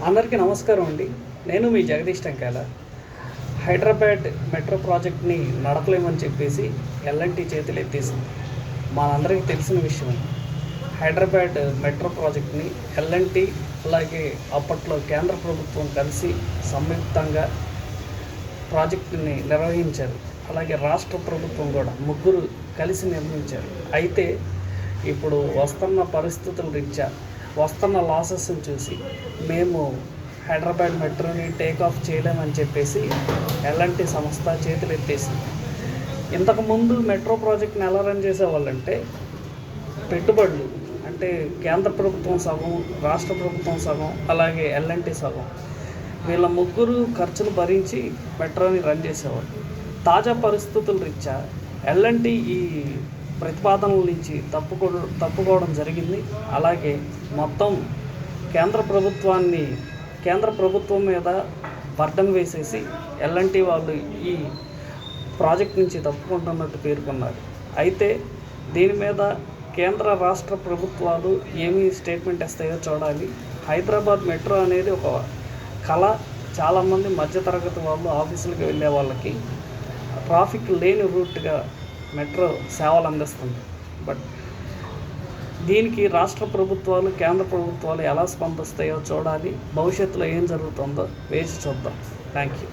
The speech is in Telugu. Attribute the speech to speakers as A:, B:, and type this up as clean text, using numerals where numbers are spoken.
A: అందరికీ నమస్కారం అండి. నేను మీ జగదీష్ టంకాల. హైదరాబాద్ మెట్రో ప్రాజెక్ట్ని నడపలేమని చెప్పేసి ఎల్ఎన్టీ చేతులు ఎత్తేసింది. మనందరికీ తెలిసిన విషయం. హైదరాబాద్ మెట్రో ప్రాజెక్ట్ని ఎల్ఎన్టీ అలాగే అప్పట్లో కేంద్ర ప్రభుత్వం కలిసి సంయుక్తంగా ప్రాజెక్టుని నిర్వహించారు. అలాగే రాష్ట్ర ప్రభుత్వం కూడా ముగ్గురు కలిసి నిర్మించారు. అయితే ఇప్పుడు వస్తున్న పరిస్థితుల రీత్యా వస్తున్న లాసెస్ని చూసి మేము హైదరాబాద్ మెట్రోని టేక్ ఆఫ్ చేయలేమని చెప్పేసి ఎల్ఎన్టీ సంస్థ చేతులు ఎత్తేసింది. ఇంతకుముందు మెట్రో ప్రాజెక్ట్ని ఎలా రన్ చేసేవాళ్ళంటే పెట్టుబడులు అంటే కేంద్ర ప్రభుత్వం సగం, రాష్ట్ర ప్రభుత్వం సగం, అలాగే ఎల్ఎన్టీ సగం, వీళ్ళ ముగ్గురు ఖర్చులు భరించి మెట్రోని రన్ చేసేవాళ్ళు. తాజా పరిస్థితుల రీత్యా ఎల్ఎన్టీ ఈ ప్రతిపాదనల నుంచి తప్పుకోవడం జరిగింది. అలాగే మొత్తం కేంద్ర ప్రభుత్వం మీద బర్డన్ వేసేసి ఎల్ఎన్టీ వాళ్ళు ఈ ప్రాజెక్ట్ నుంచి తప్పుకుంటున్నట్టు పేర్కొన్నారు. అయితే దీని మీద కేంద్ర రాష్ట్ర ప్రభుత్వాలు ఏమి స్టేట్మెంట్ ఇస్తాయో చూడాలి. హైదరాబాద్ మెట్రో అనేది ఒక కళ. చాలామంది మధ్యతరగతి వాళ్ళు ఆఫీసులకు వెళ్ళే వాళ్ళకి ట్రాఫిక్ లేని రూట్గా మెట్రో సేవలు అందిస్తుంది. బట్ దీనికి రాష్ట్ర ప్రభుత్వాలు, కేంద్ర ప్రభుత్వాలు ఎలా స్పందిస్తాయో చూడాలి. భవిష్యత్తులో ఏం జరుగుతుందో వేచి చూద్దాం. Thank you.